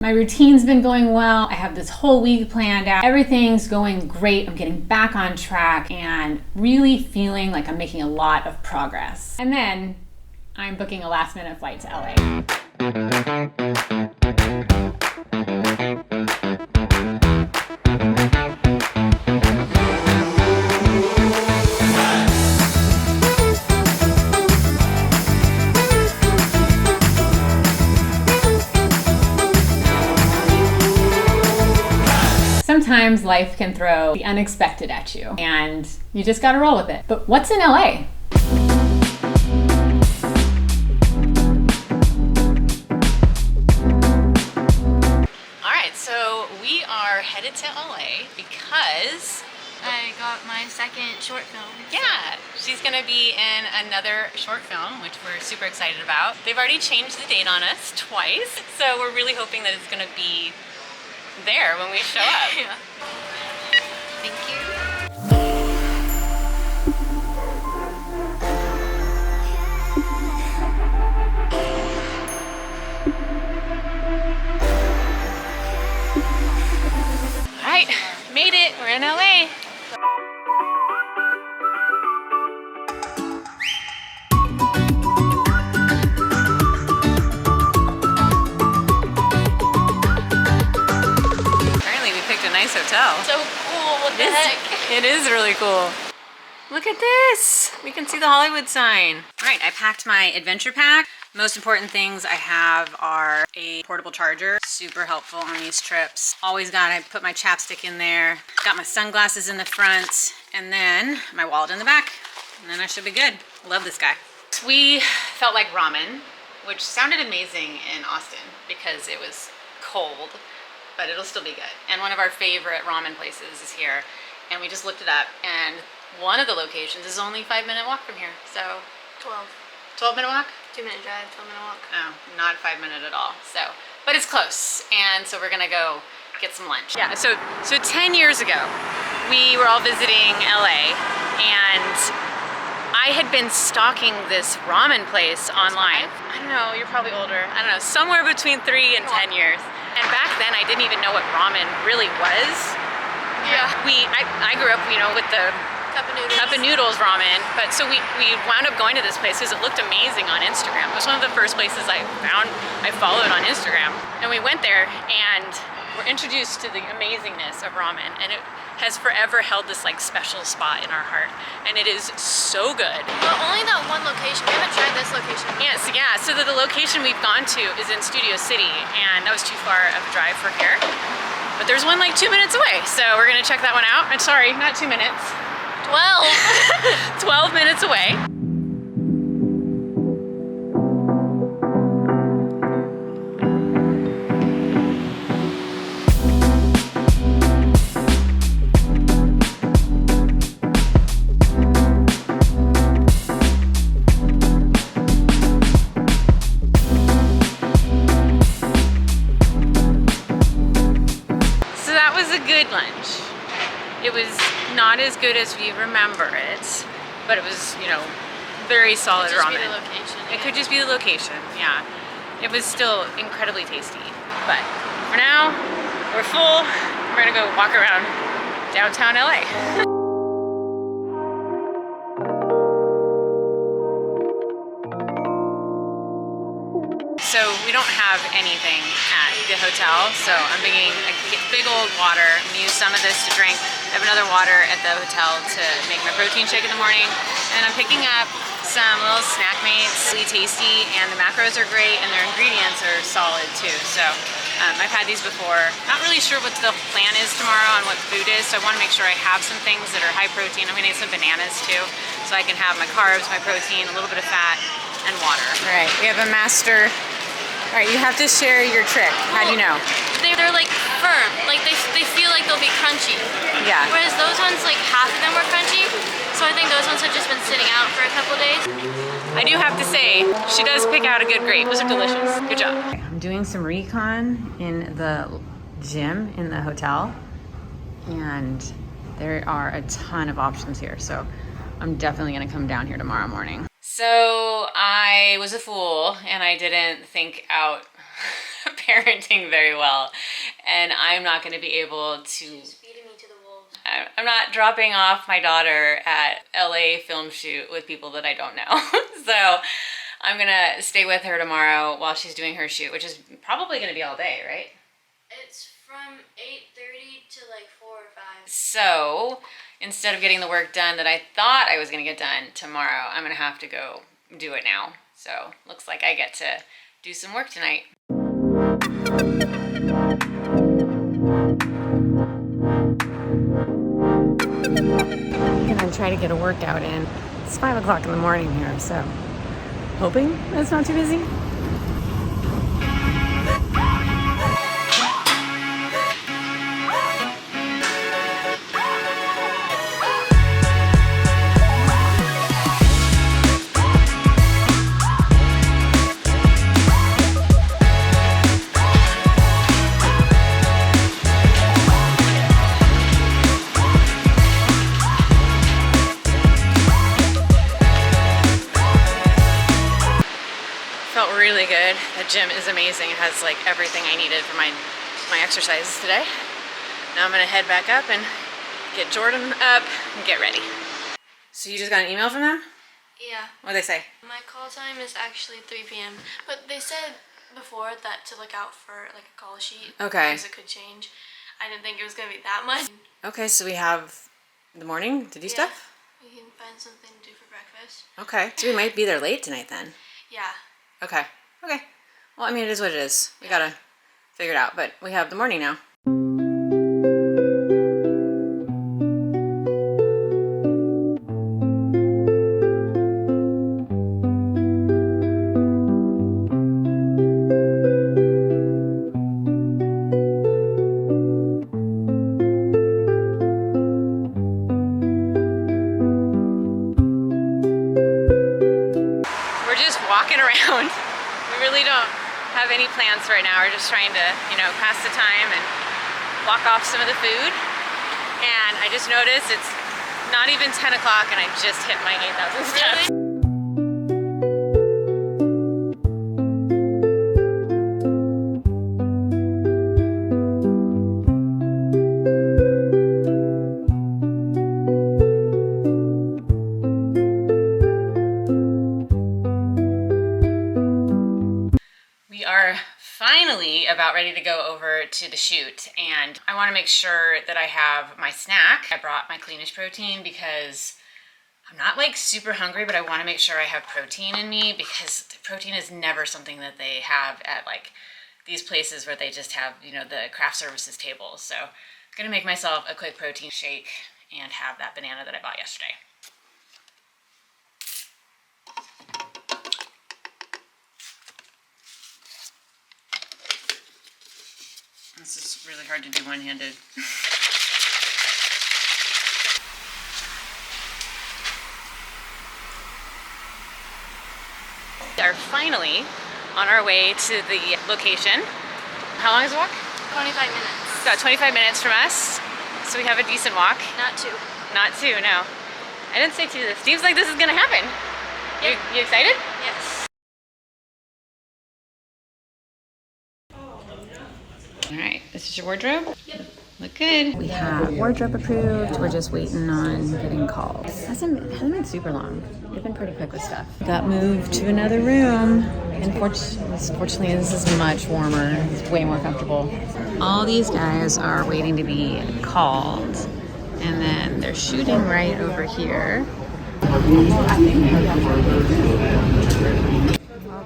My routine's been going well. I have this whole week planned out. Everything's going great. I'm getting back on track and really feeling like I'm making a lot of progress. And then I'm booking a last minute flight to LA. Sometimes life can throw the unexpected at you and you just gotta roll with it. But what's in LA? Alright, so we are headed to LA because I got my second short film. yeah, she's gonna be in another short film, which we're super excited about. They've already changed the date on us twice, so we're really hoping that it's gonna be there when we show up. Yeah. Thank you. All right, made it. We're in LA. Nice hotel. So cool, what the heck? It is really cool. Look at this. We can see the Hollywood sign. All right, I packed my adventure pack. Most important things I have are a portable charger, super helpful on these trips. Always I put my chapstick in there. Got my sunglasses in the front, and then my wallet in the back. And then I should be good. Love this guy. We felt like ramen, which sounded amazing in Austin because it was cold, but it'll still be good. And one of our favorite ramen places is here. And we just looked it up, and one of the locations is only 5-minute walk from here. So 12-minute walk? 2-minute drive, 12-minute walk. Oh, not 5-minute at all. So, but it's close. And so we're gonna go get some lunch. Yeah, so 10 years ago, we were all visiting LA, and I had been stalking this ramen place online. I don't know, you're probably older. I don't know, somewhere between 3 and 10 years. And back then, I didn't even know what ramen really was. Yeah. I grew up, with the cup of noodles ramen. But so we wound up going to this place because it looked amazing on Instagram. It was one of the first places I followed on Instagram. And we went there and were introduced to the amazingness of ramen. And it has forever held this special spot in our heart. And it is so good. But only that one location. We haven't tried this location. Yes, yeah. So the location we've gone to is in Studio City, and that was too far of a drive for here. But there's one 2 minutes away, so we're gonna check that one out. I'm sorry, not 2 minutes. 12. 12 minutes away. Lunch. It was not as good as we remember it, but it was, very solid ramen. It could just be the location. It could just be the location, yeah. It was still incredibly tasty. But for now, we're full. We're gonna go walk around downtown LA. So we don't have anything at the hotel, so I'm thinking I can get big old water. I'm gonna use some of this to drink. I have another water at the hotel to make my protein shake in the morning. And I'm picking up some little snack mates, really tasty, and the macros are great, and their ingredients are solid too. So I've had these before. Not really sure what the plan is tomorrow on what food is, so I wanna make sure I have some things that are high protein. I'm gonna get some bananas too, so I can have my carbs, my protein, a little bit of fat, and water. All right, we have a master. All right, you have to share your trick. How do you know? They're firm. They feel like they'll be crunchy. Yeah. Whereas those ones, half of them were crunchy. So I think those ones have just been sitting out for a couple days. I do have to say, she does pick out a good grade. Those are delicious. Good job. I'm doing some recon in the gym in the hotel, and there are a ton of options here. So I'm definitely gonna come down here tomorrow morning. So I was a fool and I didn't think out parenting very well, and I'm not going to be able to. She's feeding me to the wolves. I'm not dropping off my daughter at LA film shoot with people that I don't know. So I'm gonna stay with her tomorrow while she's doing her shoot, which is probably gonna be all day, right? It's from 8:30 to like 4 or 5. So instead of getting the work done that I thought I was gonna get done tomorrow, I'm gonna have to go do it now. So looks like I get to do some work tonight. I'm gonna try to get a workout in. It's 5 o'clock in the morning here, so hoping that's not too busy. Felt really good. The gym is amazing. It has like everything I needed for my exercises today. Now I'm gonna head back up and get Jordan up and get ready. So you just got an email from them? Yeah. What'd they say? My call time is actually 3 p.m. But they said before that to look out for like a call sheet. Okay. Because it could change. I didn't think it was gonna be that much. Okay, so we have the morning to do stuff? We can find something to do for breakfast. Okay. So we might be there late tonight then. Yeah. Okay. Okay. Well, I mean, it is what it is. We gotta figure it out, but we have the morning now. Walking around. We really don't have any plans right now. We're just trying to, pass the time and walk off some of the food. And I just noticed it's not even 10 o'clock and I just hit my 8,000 steps. Really? Finally about ready to go over to the shoot, and I want to make sure that I have my snack. I brought my Cleanish protein because I'm not like super hungry, but I want to make sure I have protein in me because the protein is never something that they have at like these places where they just have, the craft services table. So I'm gonna make myself a quick protein shake and have that banana that I bought yesterday. This is really hard to do one-handed. We are finally on our way to the location. How long is the walk? 25 minutes. About 25 minutes from us, so we have a decent walk. Not 2. Not 2, no. I didn't say 2. Seems like this is gonna happen. Yep. You excited? Yes. All right, this is your wardrobe? Yep. Look good. We have wardrobe approved. We're just waiting on getting called. It hasn't been super long. They've been pretty quick with stuff. Got moved to another room. And fortunately, this is much warmer. It's way more comfortable. All these guys are waiting to be called. And then they're shooting right over here. All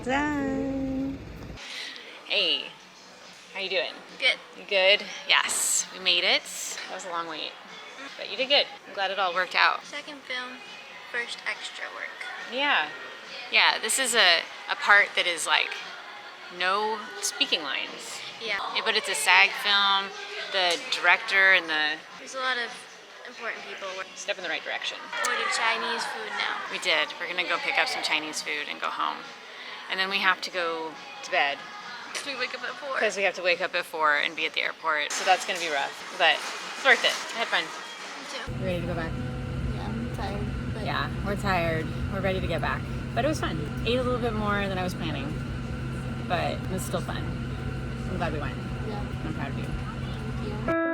done. Hey, how you doing? Good. You good? Yes, we made it. That was a long wait, but you did good. I'm glad it all worked out. Second film, first extra work. Yeah. Yeah, this is a part that is like no speaking lines. Yeah. But it's a SAG film. The director and There's a lot of important people. step in the right direction. Ordered Chinese food now. We did. We're gonna go pick up some Chinese food and go home. And then we have to go to bed. We wake up at 4. Because we have to wake up at 4 and be at the airport. So that's gonna be rough, but it's worth it. I had fun. Me too. You ready to go back? Yeah, I'm tired. But Yeah, we're tired. We're ready to get back. But it was fun. Ate a little bit more than I was planning, but it was still fun. I'm glad we went. Yeah. I'm proud of you. Thank you.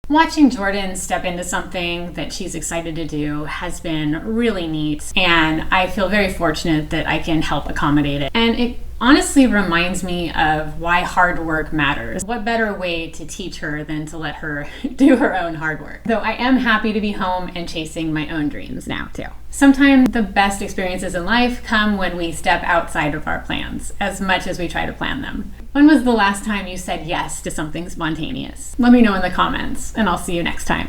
Watching Jordan step into something that she's excited to do has been really neat, and I feel very fortunate that I can help accommodate it. And it honestly reminds me of why hard work matters. What better way to teach her than to let her do her own hard work? Though I am happy to be home and chasing my own dreams now too. Sometimes the best experiences in life come when we step outside of our plans, as much as we try to plan them. When was the last time you said yes to something spontaneous? Let me know in the comments, and I'll see you next time.